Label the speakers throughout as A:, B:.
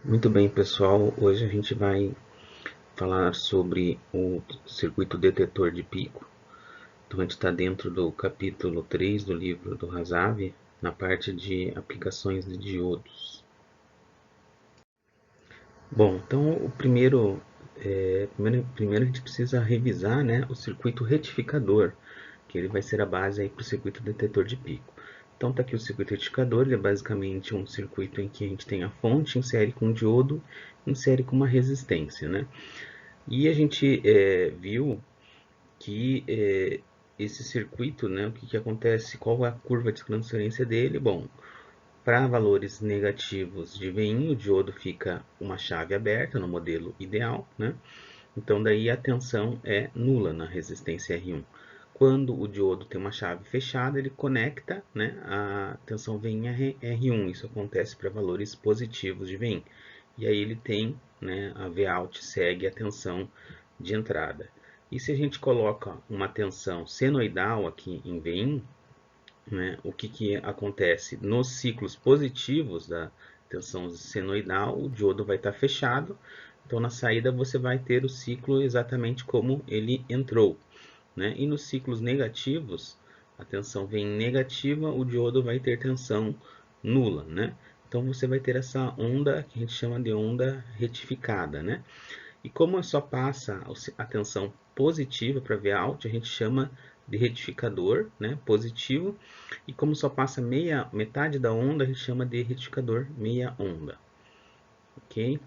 A: Muito bem, pessoal. Hoje a gente vai falar sobre o circuito detetor de pico. Então, a gente está dentro do capítulo 3 do livro do Hasavi, na parte de aplicações de diodos. Bom, então primeiro a gente precisa revisar, né, o circuito retificador, que ele vai ser a base para o circuito detetor de pico. Então está aqui o circuito retificador, ele é basicamente um circuito em que a gente tem a fonte, insere com um diodo, insere com uma resistência, né? E a gente viu que esse circuito, né, o que, que acontece, qual é a curva de transferência dele? Bom, para valores negativos de VIN, o diodo fica uma chave aberta no modelo ideal, né? Então daí a tensão é nula na resistência R1. Quando o diodo tem uma chave fechada, ele conecta, né, a tensão VIN R1. Isso acontece para valores positivos de VIN. E aí ele tem, né, a Vout segue a tensão de entrada. E se a gente coloca uma tensão senoidal aqui em VIN, né, o que, que acontece? Nos ciclos positivos da tensão senoidal, o diodo vai estar fechado, então na saída você vai ter o ciclo exatamente como ele entrou. Né? E nos ciclos negativos, a tensão vem negativa, o diodo vai ter tensão nula. Né? Então você vai ter essa onda que a gente chama de onda retificada. Né? E como só passa a tensão positiva para Vout, a gente chama de retificador, né, positivo. E como só passa metade da onda, a gente chama de retificador meia onda. Ok?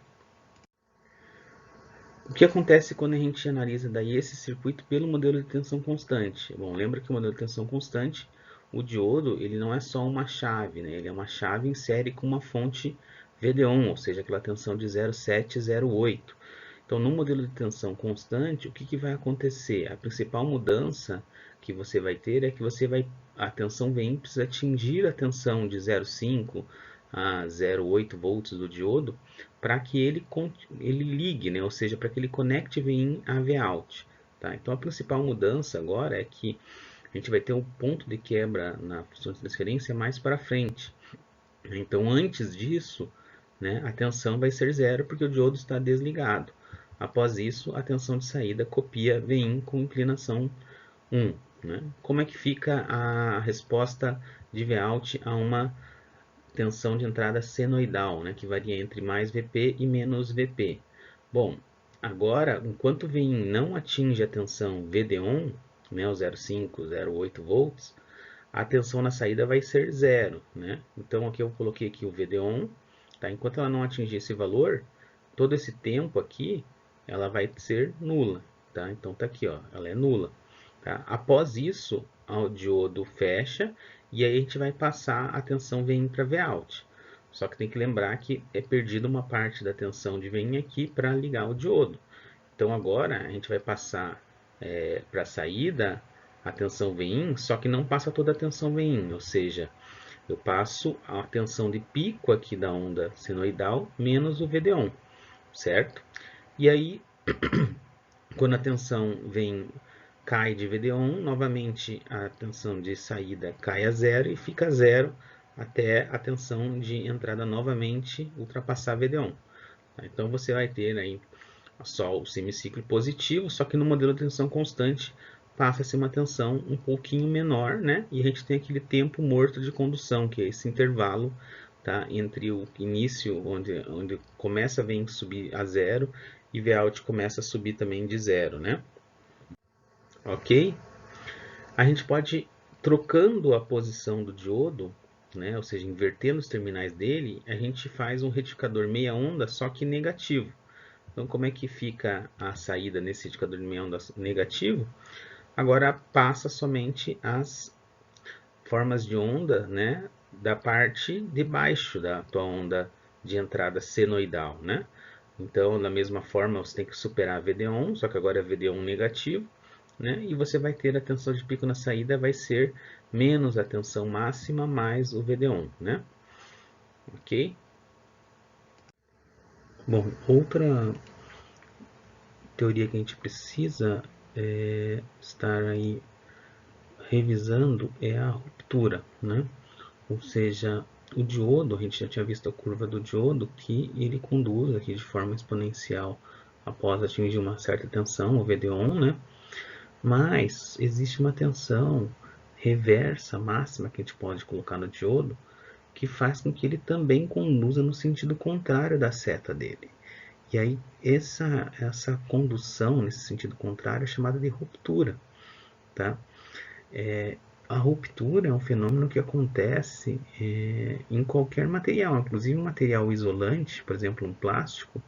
A: O que acontece quando a gente analisa daí esse circuito pelo modelo de tensão constante? Bom, lembra que o modelo de tensão constante, o diodo, ele não é só uma chave, né? Ele é uma chave em série com uma fonte VD1, ou seja, aquela tensão de 0,708. Então, no modelo de tensão constante, o que, que vai acontecer? A principal mudança que você vai ter é que a tensão VIN precisa atingir a tensão de 0,5 a 0,8 volts do diodo para que ele ligue, né? Ou seja, para que ele conecte VIN a Vout. Tá? Então, a principal mudança agora é que a gente vai ter um ponto de quebra na função de transferência mais para frente. Então, antes disso, né, a tensão vai ser zero porque o diodo está desligado. Após isso, a tensão de saída copia VIN com inclinação 1. Né? Como é que fica a resposta de Vout a uma tensão de entrada senoidal, né, que varia entre mais Vp e menos Vp? Bom, agora, enquanto VIN não atinge a tensão VD1, né, o 0,5, 0,8 volts, a tensão na saída vai ser zero, né? Então aqui eu coloquei aqui o VD1, tá? Enquanto ela não atingir esse valor, todo esse tempo aqui, ela vai ser nula, tá? Então tá aqui, ó, ela é nula, tá? Após isso, o diodo fecha e aí a gente vai passar a tensão VIN para Vout. Só que tem que lembrar que é perdida uma parte da tensão de VIN aqui para ligar o diodo. Então agora a gente vai passar para a saída a tensão VIN, só que não passa toda a tensão VIN, ou seja, eu passo a tensão de pico aqui da onda senoidal menos o VD1, certo? E aí, quando a tensão VIN cai de VD1, novamente a tensão de saída cai a zero e fica zero até a tensão de entrada novamente ultrapassar VD1. Então você vai ter aí só o semiciclo positivo, só que no modelo de tensão constante passa a ser uma tensão um pouquinho menor, né? E a gente tem aquele tempo morto de condução, que é esse intervalo, tá? Entre o início, onde começa a vir subir a zero, e Vout começa a subir também de zero, né? Ok? A gente pode, trocando a posição do diodo, né? Ou seja, invertendo os terminais dele, a gente faz um retificador meia onda, só que negativo. Então, como é que fica a saída nesse indicador de meia onda negativo? Agora passa somente as formas de onda, né, da parte de baixo da tua onda de entrada senoidal, né? Então, da mesma forma, você tem que superar a VD1, só que agora é VD1 negativo, né? E você vai ter a tensão de pico na saída vai ser menos a tensão máxima mais o VD1, né? Ok? Bom, outra teoria que a gente precisa estar aí revisando é a ruptura, né? Ou seja, O diodo, a gente já tinha visto a curva do diodo, que ele conduz aqui de forma exponencial após atingir uma certa tensão, o VD1, né? Mas existe uma tensão reversa máxima que a gente pode colocar no diodo, que faz com que ele também conduza no sentido contrário da seta dele. E aí essa condução nesse sentido contrário é chamada de ruptura, tá? A ruptura é um fenômeno que acontece em qualquer material, inclusive um material isolante, por exemplo, um plástico,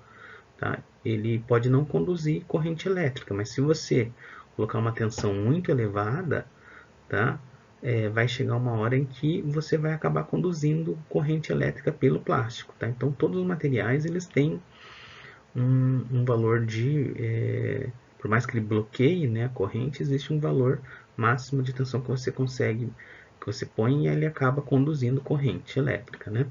A: tá? Ele pode não conduzir corrente elétrica, mas se você colocar uma tensão muito elevada, tá? Vai chegar uma hora em que você vai acabar conduzindo corrente elétrica pelo plástico, tá? Então todos os materiais eles têm um valor por mais que ele bloqueie, né, a corrente, existe um valor máximo de tensão que você consegue, que você põe e ele acaba conduzindo corrente elétrica, né?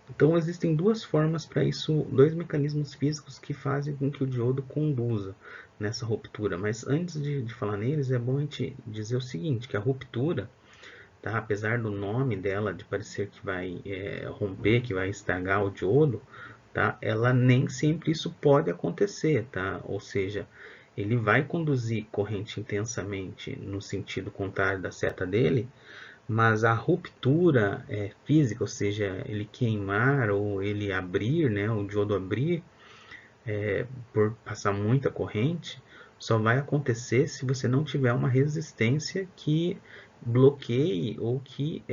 A: Então existem duas formas para isso, dois mecanismos físicos que fazem com que o diodo conduza nessa ruptura. Mas antes de falar neles, é bom a gente dizer o seguinte, que a ruptura, tá, apesar do nome dela de parecer que vai romper, que vai estragar o diodo, tá, ela nem sempre isso pode acontecer, tá? Ou seja, ele vai conduzir corrente intensamente no sentido contrário da seta dele, mas a ruptura física, ou seja, ele queimar ou ele abrir, né, o diodo abrir por passar muita corrente, só vai acontecer se você não tiver uma resistência que bloqueie ou que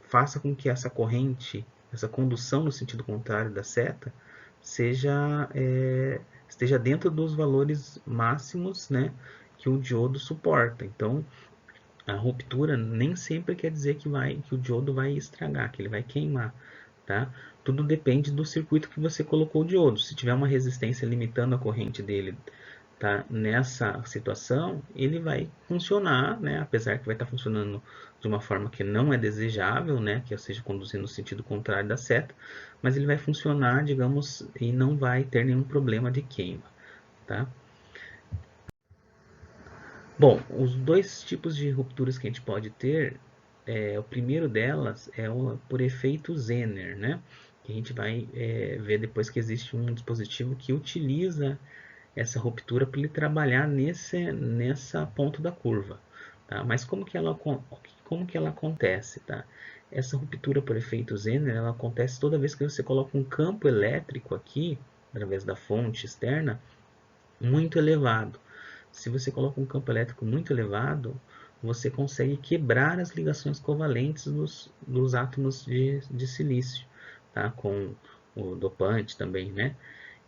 A: faça com que essa corrente, essa condução no sentido contrário da seta, esteja dentro dos valores máximos, né, que o diodo suporta. Então, a ruptura nem sempre quer dizer que o diodo vai estragar, que ele vai queimar, tá? Tudo depende do circuito que você colocou o diodo. Se tiver uma resistência limitando a corrente dele, tá? Nessa situação, ele vai funcionar, né? Apesar que vai estar funcionando de uma forma que não é desejável, né? Que seja conduzindo no sentido contrário da seta, mas ele vai funcionar, digamos, e não vai ter nenhum problema de queima, tá? Bom, os dois tipos de rupturas que a gente pode ter, o primeiro delas é por efeito Zener, né? Que a gente vai ver depois que existe um dispositivo que utiliza essa ruptura para ele trabalhar nessa ponta da curva, tá? Mas como que ela acontece, tá? Essa ruptura por efeito Zener, ela acontece toda vez que você coloca um campo elétrico aqui, através da fonte externa, muito elevado. Se você coloca um campo elétrico muito elevado, você consegue quebrar as ligações covalentes dos átomos de silício, tá? Com o dopante também, né?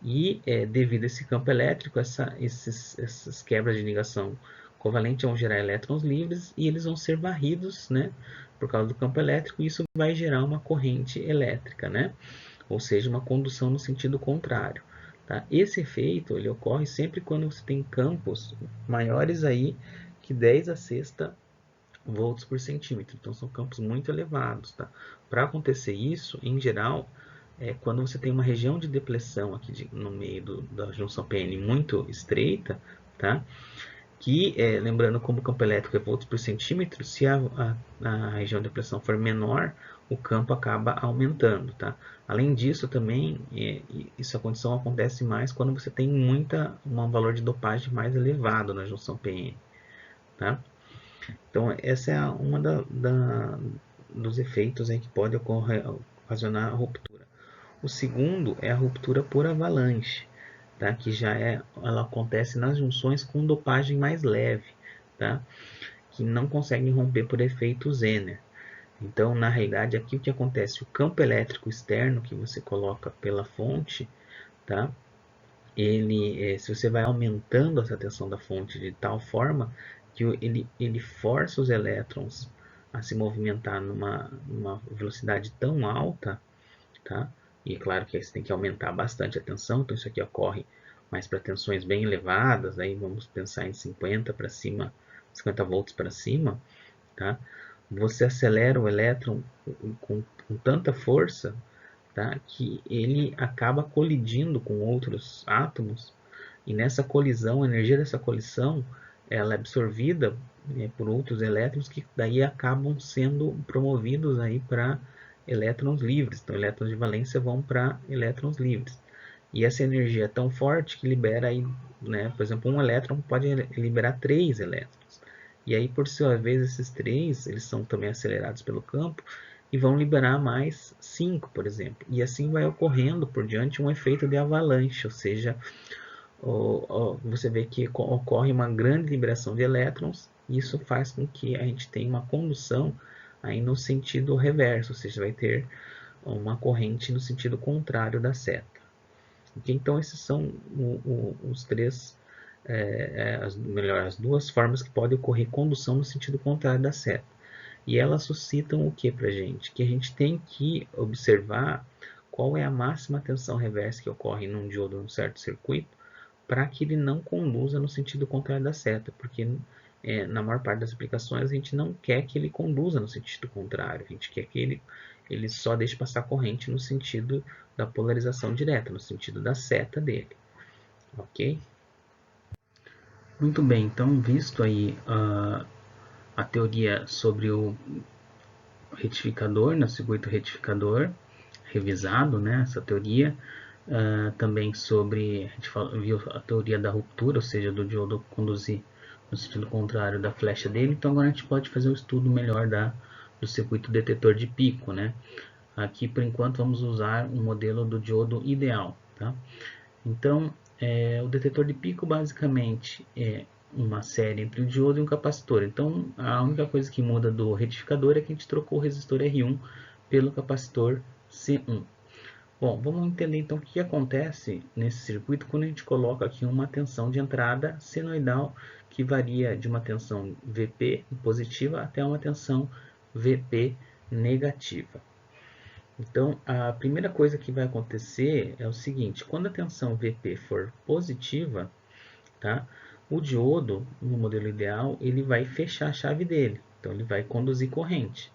A: E devido a esse campo elétrico, essas quebras de ligação covalente vão gerar elétrons livres e eles vão ser varridos, né? Por causa do campo elétrico, e isso vai gerar uma corrente elétrica, né? Ou seja, uma condução no sentido contrário. Tá? Esse efeito ele ocorre sempre quando você tem campos maiores aí que 10 a sexta volts por centímetro. Então são campos muito elevados. Tá? Para acontecer isso, em geral, quando você tem uma região de depressão aqui no meio da junção PN muito estreita, tá? Que, lembrando como o campo elétrico é volts por centímetro, se a região de pressão for menor, o campo acaba aumentando, tá? Além disso, também, essa condição acontece mais quando você tem um valor de dopagem mais elevado na junção PN, tá? Então, essa é uma dos efeitos aí que pode ocasionar a ruptura. O segundo é a ruptura por avalanche, tá? Que ela acontece nas junções com dopagem mais leve, tá? Que não conseguem romper por efeito Zener. Então, na realidade, aqui o que acontece? O campo elétrico externo que você coloca pela fonte, tá? Se você vai aumentando essa tensão da fonte de tal forma que ele força os elétrons a se movimentar numa velocidade tão alta, tá? E claro que aí você tem que aumentar bastante a tensão, então isso aqui ocorre mais para tensões bem elevadas, aí vamos pensar em 50 para cima, 50 volts para cima, tá? Você acelera o elétron com tanta força, tá? Que ele acaba colidindo com outros átomos, e nessa colisão, a energia dessa colisão ela é absorvida por outros elétrons que daí acabam sendo promovidos aí para elétrons livres. Então, elétrons de valência vão para elétrons livres. E essa energia é tão forte que libera aí, né, por exemplo, um elétron pode liberar 3 elétrons. E aí, por sua vez, esses 3, eles são também acelerados pelo campo e vão liberar mais 5, por exemplo. E assim vai ocorrendo por diante um efeito de avalanche, ou seja, você vê que ocorre uma grande liberação de elétrons, e isso faz com que a gente tenha uma condução aí no sentido reverso, ou seja, vai ter uma corrente no sentido contrário da seta. Então, esses são os três, as duas formas que pode ocorrer condução no sentido contrário da seta. E elas suscitam o que para a gente? Que a gente tem que observar qual é a máxima tensão reversa que ocorre num diodo num certo circuito, para que ele não conduza no sentido contrário da seta, porque na maior parte das aplicações a gente não quer que ele conduza no sentido contrário, a gente quer que ele só deixe passar corrente no sentido da polarização direta, no sentido da seta dele, ok? Muito bem, então visto aí a teoria sobre o retificador, no circuito retificador, revisado, né, essa teoria, também sobre, a gente viu a teoria da ruptura, ou seja, do diodo conduzir no sentido contrário da flecha dele. Então agora a gente pode fazer um estudo melhor do circuito detetor de pico, né? Aqui por enquanto vamos usar um modelo do diodo ideal, tá? Então o detetor de pico basicamente é uma série entre o diodo e um capacitor. Então a única coisa que muda do retificador é que a gente trocou o resistor R1 pelo capacitor C1. Bom, vamos entender então o que acontece nesse circuito quando a gente coloca aqui uma tensão de entrada senoidal que varia de uma tensão Vp positiva até uma tensão Vp negativa. Então, a primeira coisa que vai acontecer é o seguinte: quando a tensão Vp for positiva, tá? O diodo, no modelo ideal, ele vai fechar a chave dele, então ele vai conduzir corrente.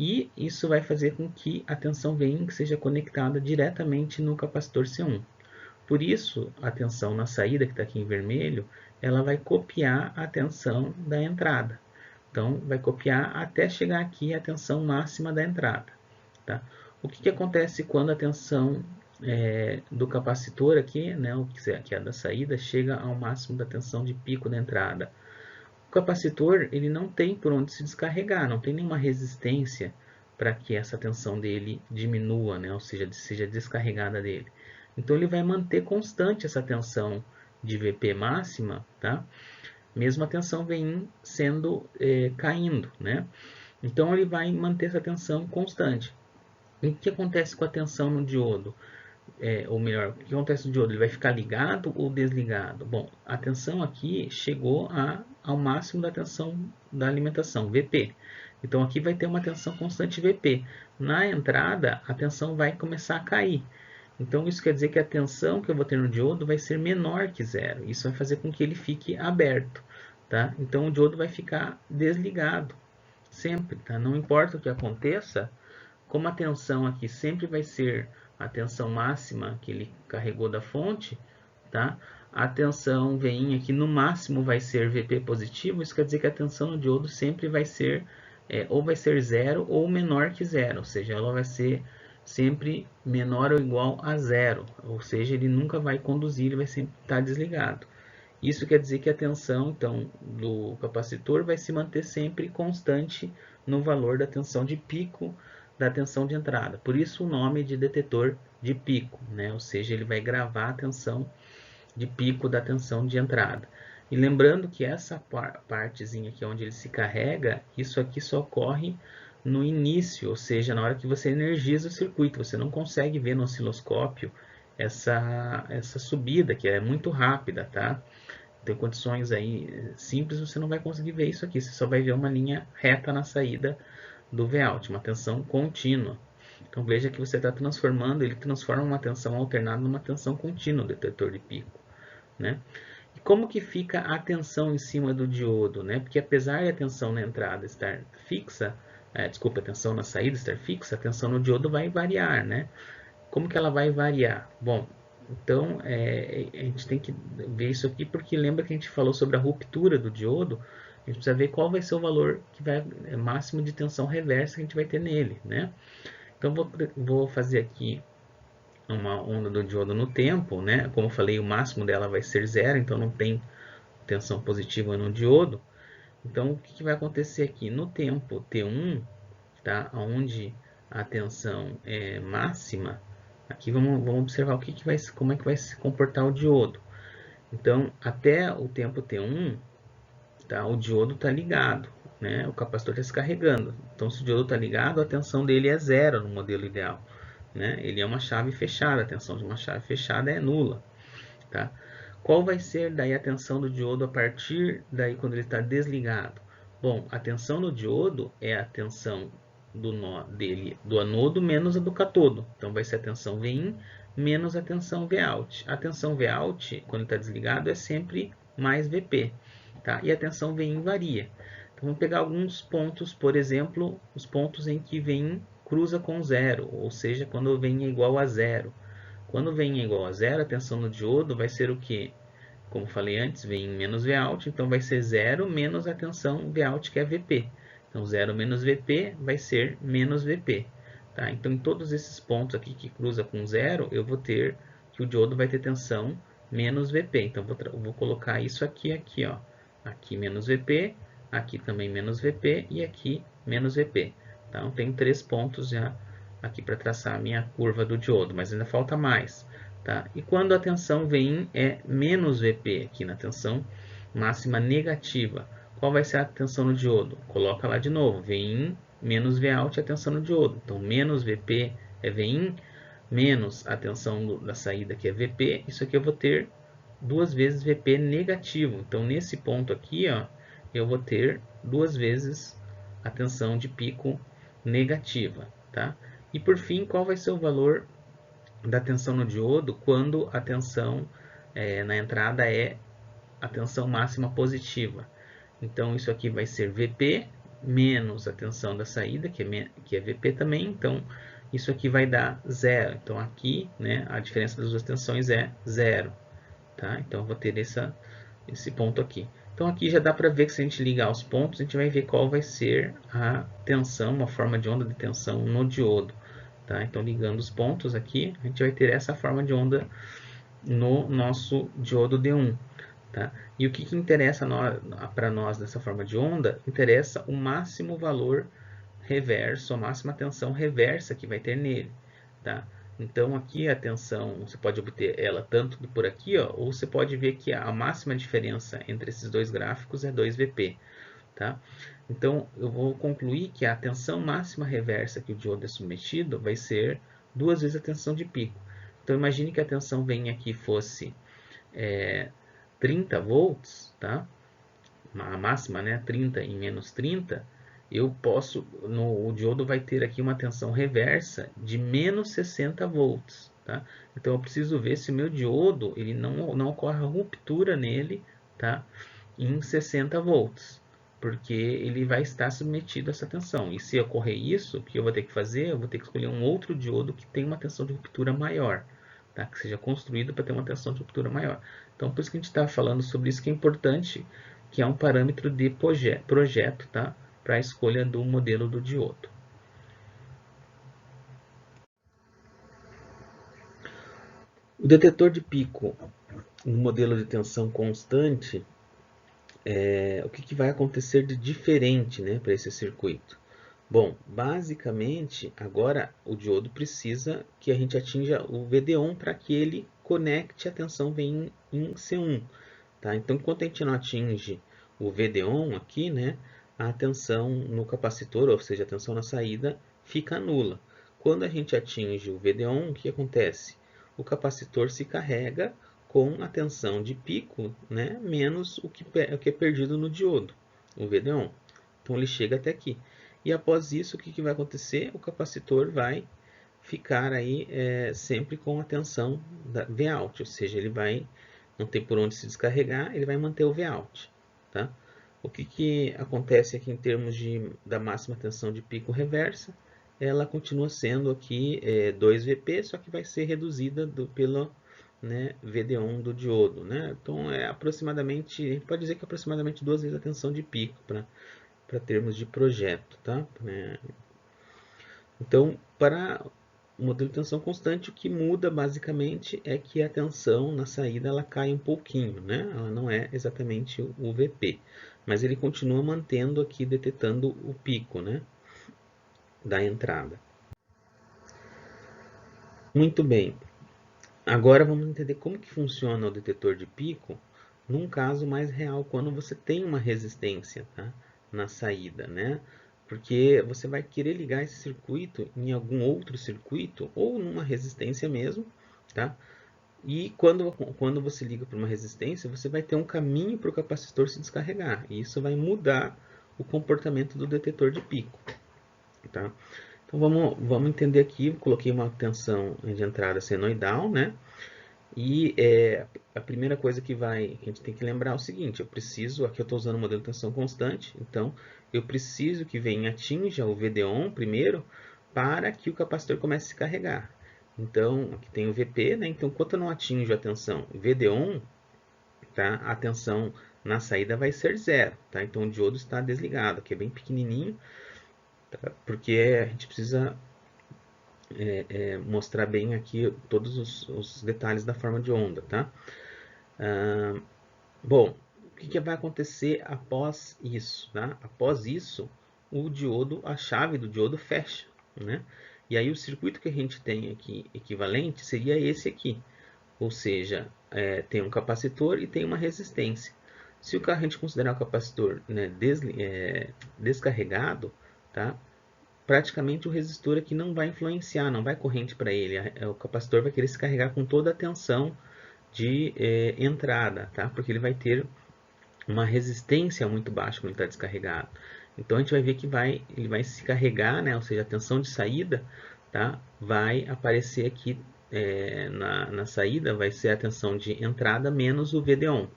A: E isso vai fazer com que a tensão Vin seja conectada diretamente no capacitor C1. Por isso, a tensão na saída, que está aqui em vermelho, ela vai copiar a tensão da entrada. Então, vai copiar até chegar aqui a tensão máxima da entrada. Tá? O que acontece quando a tensão do capacitor aqui, né, que é a da saída, chega ao máximo da tensão de pico da entrada? O capacitor ele não tem por onde se descarregar, não tem nenhuma resistência para que essa tensão dele diminua, né? Ou seja descarregada dele. Então ele vai manter constante essa tensão de Vp máxima, tá? Mesmo a tensão Vin sendo caindo, né? Então ele vai manter essa tensão constante. E o que acontece com a tensão no diodo? Ou melhor, o que acontece no diodo? Ele vai ficar ligado ou desligado? Bom, a tensão aqui chegou ao máximo da tensão da alimentação, Vp. Então aqui vai ter uma tensão constante Vp. Na entrada, a tensão vai começar a cair. Então isso quer dizer que a tensão que eu vou ter no diodo vai ser menor que zero. Isso vai fazer com que ele fique aberto. Tá? Então o diodo vai ficar desligado sempre. Tá? Não importa o que aconteça, como a tensão aqui sempre vai ser a tensão máxima que ele carregou da fonte, tá? A tensão Vin aqui no máximo vai ser Vp positivo, isso quer dizer que a tensão no diodo sempre vai ser ou vai ser zero ou menor que zero, ou seja, ela vai ser sempre menor ou igual a zero, ou seja, ele nunca vai conduzir, ele vai sempre estar desligado. Isso quer dizer que a tensão então, do capacitor vai se manter sempre constante no valor da tensão de pico da tensão de entrada. Por isso o nome de detetor de pico, né? Ou seja, ele vai gravar a tensão de pico da tensão de entrada. E lembrando que essa partezinha aqui onde ele se carrega, isso aqui só ocorre no início, ou seja, na hora que você energiza o circuito. Você não consegue ver no osciloscópio essa subida, que é muito rápida, tá? Tem condições aí simples, você não vai conseguir ver isso aqui. Você só vai ver uma linha reta na saída do Vout, uma tensão contínua. Então veja que você está transformando, ele transforma uma tensão alternada numa tensão contínua, o detetor de pico, né? E como que fica a tensão em cima do diodo, né? Porque apesar da tensão na entrada estar fixa, desculpa, a tensão na saída estar fixa, a tensão no diodo vai variar, né? Como que ela vai variar? Bom, então a gente tem que ver isso aqui porque lembra que a gente falou sobre a ruptura do diodo. gente precisa ver qual vai ser o valor que vai máximo de tensão reversa que a gente vai ter nele, né? Então vou fazer aqui uma onda do diodo no tempo, né? Como eu falei, o máximo dela vai ser zero, então não tem tensão positiva no diodo. Então o que vai acontecer aqui no tempo T1, tá? Onde a tensão é máxima. Aqui vamos observar como é que vai se comportar o diodo. Então, até o tempo T1, tá? O diodo está ligado, né? O capacitor está se carregando. Então, se o diodo está ligado, a tensão dele é zero no modelo ideal, né? Ele é uma chave fechada, a tensão de uma chave fechada é nula, tá? Qual vai ser daí a tensão do diodo a partir daí quando ele está desligado? Bom, a tensão do diodo é a tensão do nó dele, do anodo menos a do catodo. Então vai ser a tensão Vin menos a tensão Vout. A tensão Vout, quando está desligado, é sempre mais Vp, tá? E a tensão Vin varia. Então vamos pegar alguns pontos, por exemplo, os pontos em que Vin cruza com zero, ou seja, quando o Vin é igual a zero. Quando Vin é igual a zero, a tensão no diodo vai ser o quê? Como falei antes, Vin menos Vout, então vai ser zero menos a tensão Vout, que é Vp. Então, 0 menos Vp vai ser menos Vp. Tá? Então, em todos esses pontos aqui que cruza com zero, eu vou ter que o diodo vai ter tensão menos Vp. Então, vou colocar isso aqui, ó. Aqui menos Vp, aqui também menos Vp e aqui menos Vp. Então, tenho 3 pontos já aqui para traçar a minha curva do diodo, mas ainda falta mais. Tá? E quando a tensão Vin é menos Vp, aqui na tensão máxima negativa, qual vai ser a tensão no diodo? Coloca lá de novo, Vin menos Vout é a tensão no diodo. Então, menos Vp é Vin, menos a tensão da saída, que é Vp. Isso aqui eu vou ter 2 vezes Vp negativo. Então, nesse ponto aqui, ó, eu vou ter 2 vezes a tensão de pico negativa. Tá? E por fim, qual vai ser o valor da tensão no diodo quando a tensão na entrada é a tensão máxima positiva? Então, isso aqui vai ser Vp menos a tensão da saída, que é Vp também. Então, isso aqui vai dar zero. Então, aqui, né, a diferença das duas tensões é zero. Tá? Então, eu vou ter esse ponto aqui. Então, aqui já dá para ver que se a gente ligar os pontos, a gente vai ver qual vai ser a tensão, uma forma de onda de tensão no diodo. Tá? Então, ligando os pontos aqui, a gente vai ter essa forma de onda no nosso diodo D1. Tá? E o que interessa para nós nessa forma de onda? Interessa o máximo valor reverso, a máxima tensão reversa que vai ter nele. Tá? Então, aqui a tensão, você pode obter ela tanto por aqui, ó, ou você pode ver que a máxima diferença entre esses dois gráficos é 2Vp. Tá? Então, eu vou concluir que a tensão máxima reversa que o diodo é submetido vai ser 2 vezes a tensão de pico. Então, imagine que a tensão Vin aqui fosse 30 volts, tá? A máxima, né? 30 em menos 30, o diodo vai ter aqui uma tensão reversa de menos 60 volts, tá? Então, eu preciso ver se o meu diodo, ele não ocorre ruptura nele, tá? Em 60 volts, porque ele vai estar submetido a essa tensão. E se ocorrer isso, o que eu vou ter que fazer? Eu vou ter que escolher um outro diodo que tenha uma tensão de ruptura maior, tá? Que seja construído para ter uma tensão de ruptura maior. Então, por isso que a gente está falando sobre isso, que é importante, que é um parâmetro de projeto, tá? Para a escolha do modelo do diodo. O detetor de pico, um modelo de tensão constante, o que vai acontecer de diferente, né, para esse circuito? Bom, basicamente, agora o diodo precisa que a gente atinja o VD1 para que ele conecte a tensão Vin em C1. Tá? Então, enquanto a gente não atinge o VD1 aqui, né, a tensão no capacitor, ou seja, a tensão na saída, fica nula. Quando a gente atinge o VD1, o que acontece? O capacitor se carrega com a tensão de pico, né, menos o que é perdido no diodo, o VD1. Então, ele chega até aqui. E após isso, o que vai acontecer? O capacitor vai ficar aí sempre com a tensão da Vout, ou seja, ele vai não tem por onde se descarregar, ele vai manter o Vout. Tá? O que acontece aqui em termos da máxima tensão de pico reversa? Ela continua sendo aqui 2Vp, só que vai ser reduzida né, VD1 do diodo, né? Então é aproximadamente, a gente pode dizer que é aproximadamente 2 vezes a tensão de pico para termos de projeto, tá? Então, para o modelo de tensão constante, o que muda basicamente é que a tensão na saída ela cai um pouquinho, né? Ela não é exatamente o VP, mas ele continua mantendo aqui, detetando o pico, né, da entrada. Muito bem. Agora vamos entender como que funciona o detetor de pico num caso mais real, quando você tem uma resistência, tá, na saída, né? Porque você vai querer ligar esse circuito em algum outro circuito ou numa resistência mesmo, tá? E quando você liga para uma resistência, você vai ter um caminho para o capacitor se descarregar. E isso vai mudar o comportamento do detetor de pico, tá? Então vamos entender aqui. Coloquei uma tensão de entrada senoidal, né? E a primeira coisa que a gente tem que lembrar é o seguinte: eu preciso, aqui eu estou usando o modelo de tensão constante, então eu preciso que venha atinja o VD-ON primeiro para que o capacitor comece a se carregar. Então, aqui tem o VP, né? Então, enquanto eu não atinjo a tensão VD-ON, tá? A tensão na saída vai ser zero, tá? Então, o diodo está desligado, que é bem pequenininho, tá? Porque a gente precisa mostrar bem aqui todos os detalhes da forma de onda, tá? Bom, o que vai acontecer após isso, tá? Após isso, a chave do diodo fecha, né? E aí o circuito que a gente tem aqui equivalente seria esse aqui, ou seja, tem um capacitor e tem uma resistência. Se a gente considerar o capacitor, né, descarregado, tá? Praticamente o resistor aqui não vai influenciar, não vai corrente para ele. O capacitor vai querer se carregar com toda a tensão de entrada, tá? Porque ele vai ter uma resistência muito baixa quando está descarregado. Então a gente vai ver que ele vai se carregar, né? Ou seja, a tensão de saída, tá? Vai aparecer aqui na saída, vai ser a tensão de entrada menos o VD-ON.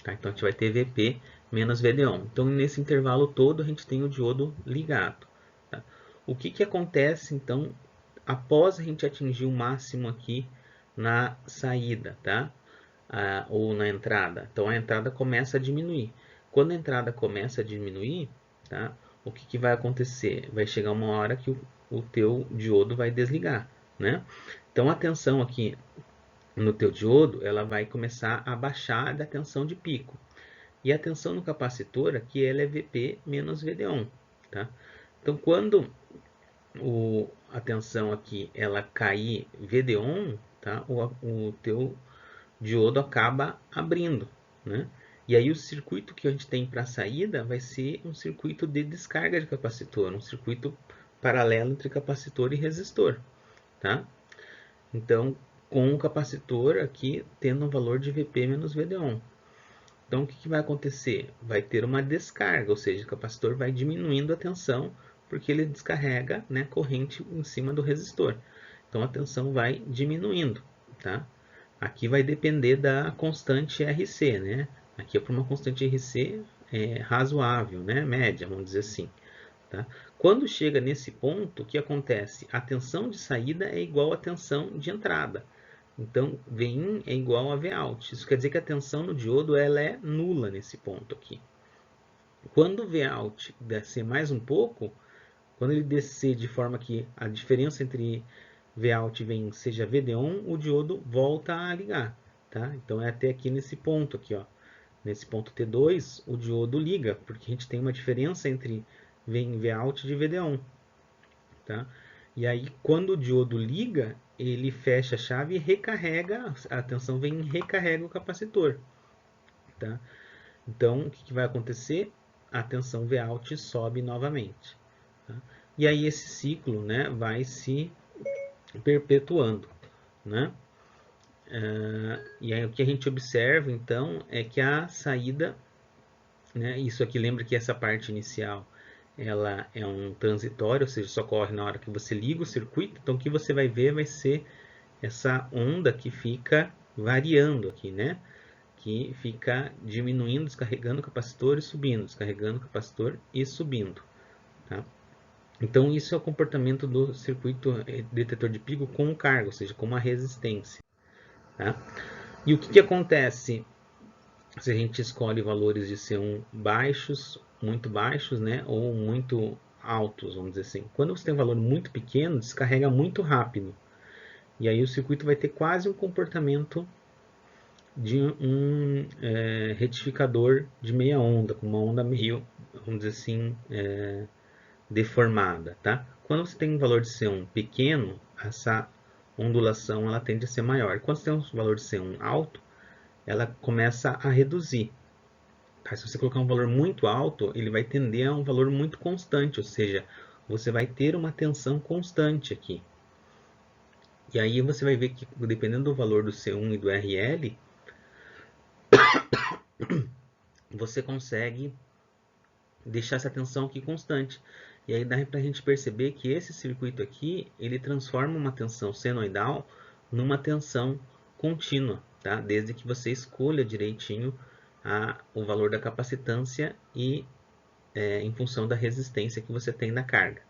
A: Tá? Então a gente vai ter VP menos VD-ON. Então nesse intervalo todo a gente tem o diodo ligado. Tá? O que acontece então após a gente atingir o máximo aqui na saída, tá? Ou na entrada? Então a entrada começa a diminuir. Quando a entrada começa a diminuir, tá? O que vai acontecer? Vai chegar uma hora que o teu diodo vai desligar, né? Então a tensão aqui no teu diodo, ela vai começar a baixar da tensão de pico. E a tensão no capacitor aqui ela é VP menos VD-ON, tá? Então quando a tensão aqui ela cair VD-ON, tá? O teu diodo acaba abrindo, né? E aí o circuito que a gente tem para a saída vai ser um circuito de descarga de capacitor, um circuito paralelo entre capacitor e resistor, tá? Então, com o capacitor aqui tendo um valor de VP menos VD-ON. Então, o que vai acontecer? Vai ter uma descarga, ou seja, o capacitor vai diminuindo a tensão porque ele descarrega, né, corrente em cima do resistor. Então, a tensão vai diminuindo, tá? Aqui vai depender da constante RC, né? Aqui é para uma constante RC razoável, né? Média, vamos dizer assim. Tá? Quando chega nesse ponto, o que acontece? A tensão de saída é igual à tensão de entrada. Então, Vin é igual a Vout. Isso quer dizer que a tensão no diodo ela é nula nesse ponto aqui. Quando o Vout descer mais um pouco, quando ele descer de forma que a diferença entre Vout e Vin seja VD-ON, o diodo volta a ligar. Tá? Então, é até aqui nesse ponto aqui, ó. Nesse ponto T2, o diodo liga, porque a gente tem uma diferença entre Vout de VD-ON. Tá? E aí, quando o diodo liga, ele fecha a chave e recarrega, a tensão vem e recarrega o capacitor. Tá? Então, o que vai acontecer? A tensão Vout sobe novamente. Tá? E aí esse ciclo, né, vai se perpetuando. Né? E aí o que a gente observa, então, é que a saída, né, isso aqui lembra que essa parte inicial ela é um transitório, ou seja, só ocorre na hora que você liga o circuito. Então, o que você vai ver vai ser essa onda que fica variando aqui, né? Que fica diminuindo, descarregando o capacitor e subindo, descarregando o capacitor e subindo, tá? Então, isso é o comportamento do circuito detetor de pico com carga, ou seja, com uma resistência. tá? E o que, que acontece se a gente escolhe valores de C1 baixos, muito baixos, né, ou muito altos, vamos dizer assim. Quando você tem um valor muito pequeno, descarrega muito rápido. E aí o circuito vai ter quase um comportamento de um retificador de meia onda, com uma onda meio, vamos dizer assim, deformada, tá? Quando você tem um valor de C1 pequeno, essa ondulação ela tende a ser maior. Quando você tem um valor de C1 alto, ela começa a reduzir. Tá? Se você colocar um valor muito alto, ele vai tender a um valor muito constante, ou seja, você vai ter uma tensão constante aqui. E aí você vai ver que dependendo do valor do C1 e do RL, você consegue deixar essa tensão aqui constante. E aí dá para a gente perceber que esse circuito aqui, ele transforma uma tensão senoidal numa tensão contínua, tá? Desde que você escolha direitinho o valor da capacitância e em função da resistência que você tem na carga,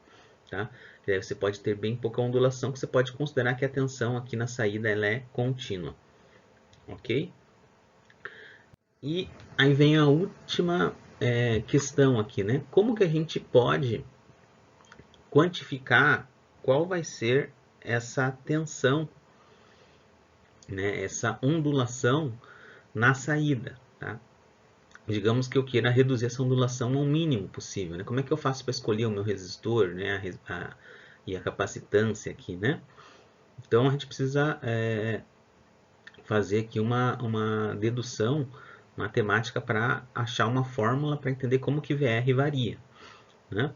A: tá? E aí você pode ter bem pouca ondulação, que você pode considerar que a tensão aqui na saída ela é contínua, ok? E aí vem a última questão aqui, né? Como que a gente pode quantificar qual vai ser essa tensão, né? Essa ondulação na saída, tá? Digamos que eu queira reduzir essa ondulação ao mínimo possível, né? Como é que eu faço para escolher o meu resistor, né? E a capacitância aqui, né? Então a gente precisa fazer aqui uma dedução matemática para achar uma fórmula para entender como que VR varia, né?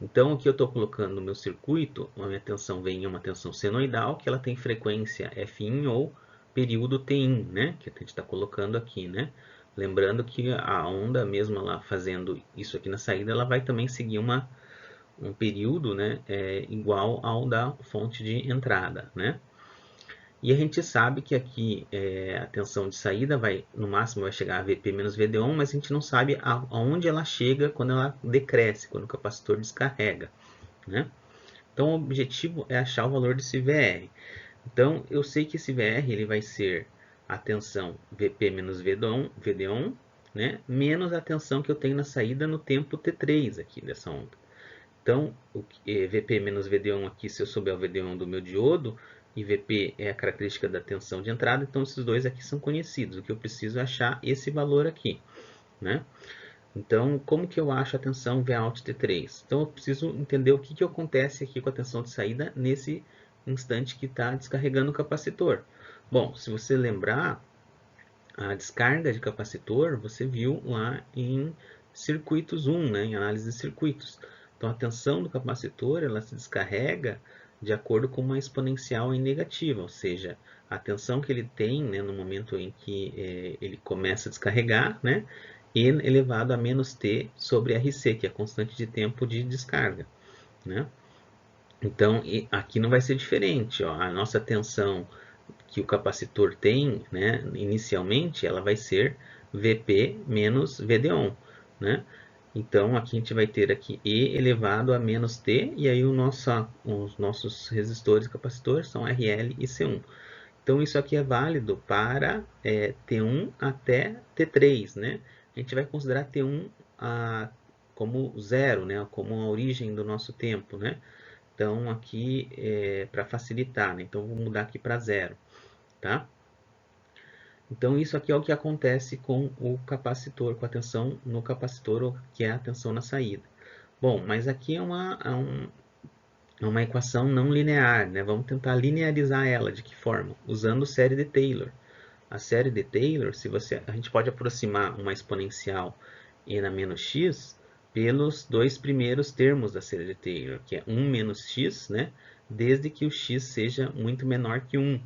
A: Então aqui eu estou colocando no meu circuito, a minha tensão vem em uma tensão senoidal, que ela tem frequência Fin ou período Tin, né? Que a gente está colocando aqui, né? Lembrando que a onda, mesmo ela fazendo isso aqui na saída, ela vai também seguir um período, né? Igual ao da fonte de entrada, né? E a gente sabe que aqui a tensão de saída vai, no máximo, vai chegar a Vp menos VD1, mas a gente não sabe aonde ela chega quando ela decresce, quando o capacitor descarrega, né? Então o objetivo é achar o valor desse VR. Então eu sei que esse VR ele vai ser a tensão Vp menos VD1, né? Menos a tensão que eu tenho na saída no tempo T3 aqui dessa onda. Então, Vp menos VD1 aqui, se eu souber o VD1 do meu diodo, e Vp é a característica da tensão de entrada, então esses dois aqui são conhecidos. O que eu preciso é achar esse valor aqui, né? Então, como que eu acho a tensão Vout T3? Então, eu preciso entender o que, que acontece aqui com a tensão de saída nesse instante que está descarregando o capacitor. Bom, se você lembrar, a descarga de capacitor você viu lá em circuitos 1, né, em análise de circuitos. Então a tensão do capacitor ela se descarrega de acordo com uma exponencial em negativa, ou seja, a tensão que ele tem, né, no momento em que ele começa a descarregar, né, n elevado a menos t sobre RC, que é a constante de tempo de descarga, né? Então aqui não vai ser diferente, ó, a nossa tensão que o capacitor tem, né, inicialmente, ela vai ser Vp menos VD1, né? Então, aqui a gente vai ter aqui E elevado a menos T, e aí os nossos resistores e capacitores são RL e C1. Então, isso aqui é válido para T1 até T3, né? A gente vai considerar T1 como zero, né? Como a origem do nosso tempo, né? Então, aqui para facilitar, né? Então, vou mudar aqui para zero, tá? Então isso aqui é o que acontece com o capacitor, com a tensão no capacitor, que é a tensão na saída. Bom, mas aqui é uma equação não linear, né? Vamos tentar linearizar ela. De que forma? Usando série de Taylor. A série de Taylor, a gente pode aproximar uma exponencial n a menos x pelos dois primeiros termos da série de Taylor, que é 1 menos x, né? Desde que o x seja muito menor que 1.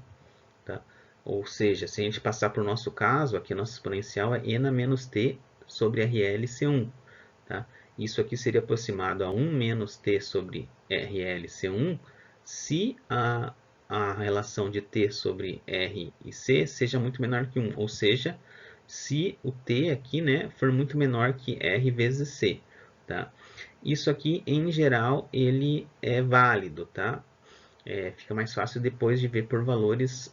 A: Tá? Ou seja, se a gente passar para o nosso caso, aqui a nossa exponencial é n a menos t sobre RLC1. Tá? Isso aqui seria aproximado a 1 menos t sobre RLC1 se a relação de t sobre R e C seja muito menor que 1. Ou seja, se o t aqui, né, for muito menor que R vezes C. Tá? Isso aqui, em geral, ele é válido. Tá? Fica mais fácil depois de ver por valores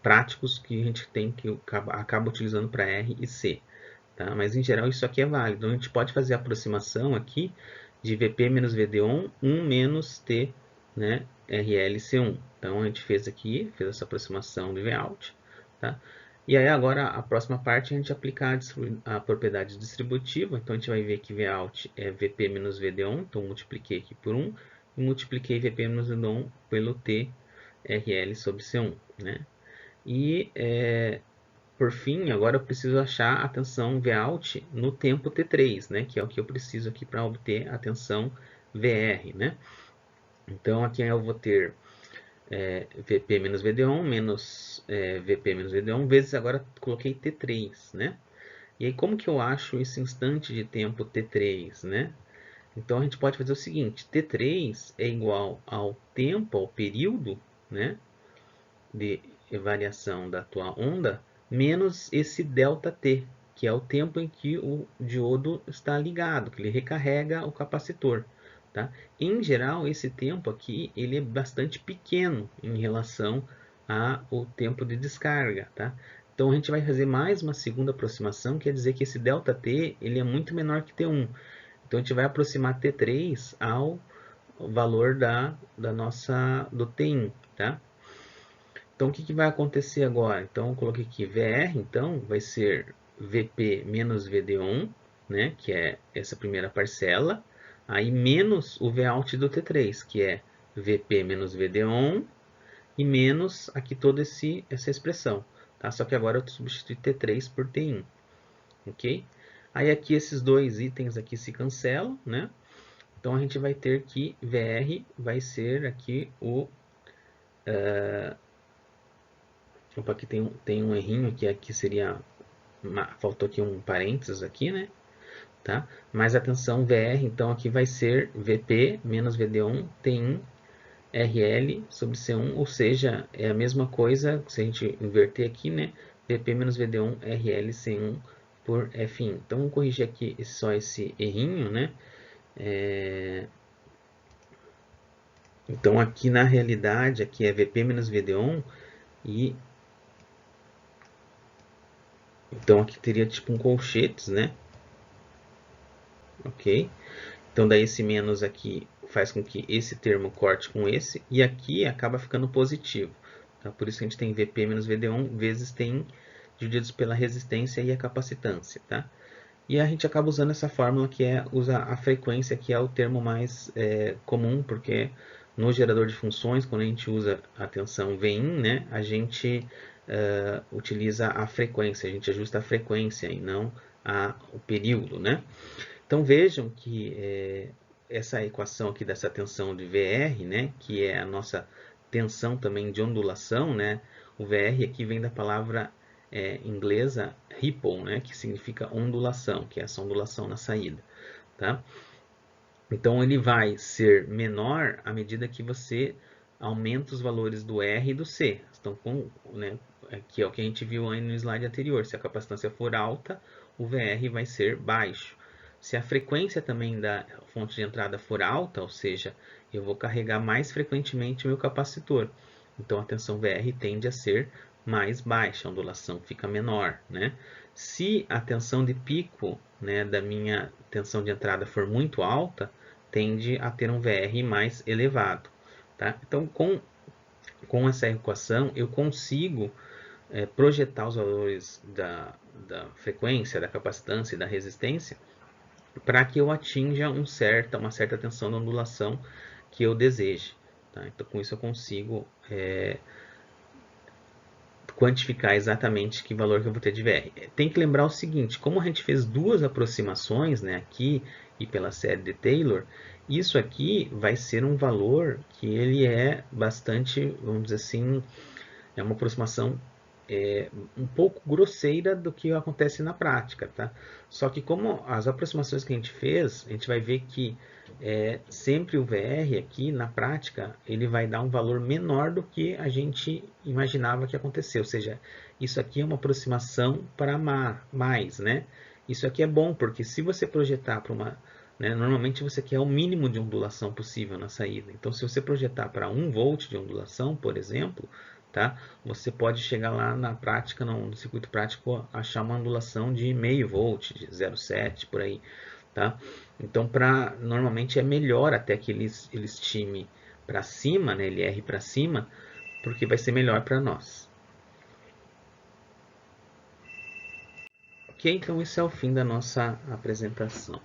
A: práticos que a gente tem que acaba utilizando para R e C. Tá? Mas em geral isso aqui é válido. Então, a gente pode fazer a aproximação aqui de VP menos VD1, 1 menos T, né, RLC1. Então a gente fez aqui, fez essa aproximação de Vout. Tá? E aí agora a próxima parte a gente aplicar a propriedade distributiva. Então a gente vai ver que Vout é VP menos VD1. Então multipliquei aqui por 1 e multipliquei VP menos VD1 pelo T RL sobre C1. Né? E por fim, agora eu preciso achar a tensão Vout no tempo T3, né? Que é o que eu preciso aqui para obter a tensão VR, né? Então aqui eu vou ter VP menos VD1 menos VP menos VD1 vezes agora coloquei T3, né? E aí como que eu acho esse instante de tempo T3, né? Então a gente pode fazer o seguinte, T3 é igual ao tempo, ao período, né? De variação da atual onda, menos esse ΔT, que é o tempo em que o diodo está ligado, que ele recarrega o capacitor. Tá? Em geral, esse tempo aqui ele é bastante pequeno em relação ao tempo de descarga. Tá? Então a gente vai fazer mais uma segunda aproximação, quer dizer que esse ΔT ele é muito menor que T1. Então a gente vai aproximar T3 ao valor do T1. Tá? Então, o que vai acontecer agora? Então, eu coloquei aqui VR, então, vai ser VP menos VD1, né, que é essa primeira parcela, aí menos o Vout do T3, que é VP menos VD1, e menos aqui toda essa expressão. Tá? Só que agora eu substituí T3 por T1, ok? Aí aqui esses dois itens aqui se cancelam, né? Então, a gente vai ter que VR vai ser aqui o... Opa, aqui tem um errinho aqui seria... Faltou aqui um parênteses aqui, né? Tá? Mas atenção, VR, então aqui vai ser VP menos VD1 T1 RL sobre C1, ou seja, é a mesma coisa, se a gente inverter aqui, né? VP menos VD1 RL C1 por F1. Então, vamos corrigir aqui só esse errinho, né? Então, aqui na realidade, aqui é VP menos VD1 e... Então, aqui teria tipo um colchetes, né? Ok? Então, daí esse menos aqui faz com que esse termo corte com esse, e aqui acaba ficando positivo. Tá? Por isso que a gente tem VP menos VD1 vezes T1 divididos pela resistência e a capacitância. Tá? E a gente acaba usando essa fórmula que usa a frequência, que é o termo mais comum, porque no gerador de funções, quando a gente usa a tensão Vin, né, a gente utiliza a frequência, a gente ajusta a frequência e não o período, né? Então vejam que essa equação aqui dessa tensão de VR, né, que é a nossa tensão também de ondulação, né, o VR aqui vem da palavra inglesa ripple, né, que significa ondulação, que é essa ondulação na saída. Tá? Então ele vai ser menor à medida que você aumenta os valores do R e do C. Então, né, que é o que a gente viu aí no slide anterior. Se a capacitância for alta, o VR vai ser baixo. Se a frequência também da fonte de entrada for alta, ou seja, eu vou carregar mais frequentemente o meu capacitor. Então a tensão VR tende a ser mais baixa, a ondulação fica menor. Né? Se a tensão de pico, né, da minha tensão de entrada for muito alta, tende a ter um VR mais elevado. Tá? Então, com essa equação, eu consigo projetar os valores da frequência, da capacitância e da resistência para que eu atinja uma certa tensão de ondulação que eu deseje. Tá? Então, com isso eu consigo quantificar exatamente que valor que eu vou ter de VR. Tem que lembrar o seguinte, como a gente fez duas aproximações, né, aqui e pela série de Taylor, isso aqui vai ser um valor que ele é bastante, vamos dizer assim, é uma aproximação um pouco grosseira do que acontece na prática, tá? Só que como as aproximações que a gente fez, a gente vai ver que sempre o VR aqui, na prática, ele vai dar um valor menor do que a gente imaginava que aconteceu. Ou seja, isso aqui é uma aproximação para mais, né? Isso aqui é bom, porque se você projetar para uma... Né, normalmente você quer o mínimo de ondulação possível na saída. Então, se você projetar para 1 volt de ondulação, por exemplo, tá? Você pode chegar lá na prática, no circuito prático, achar uma ondulação de meio volt, de 0,7 por aí, tá? Então, normalmente é melhor até que ele estime para cima, né? Ele erre para cima, porque vai ser melhor para nós. Ok, então esse é o fim da nossa apresentação.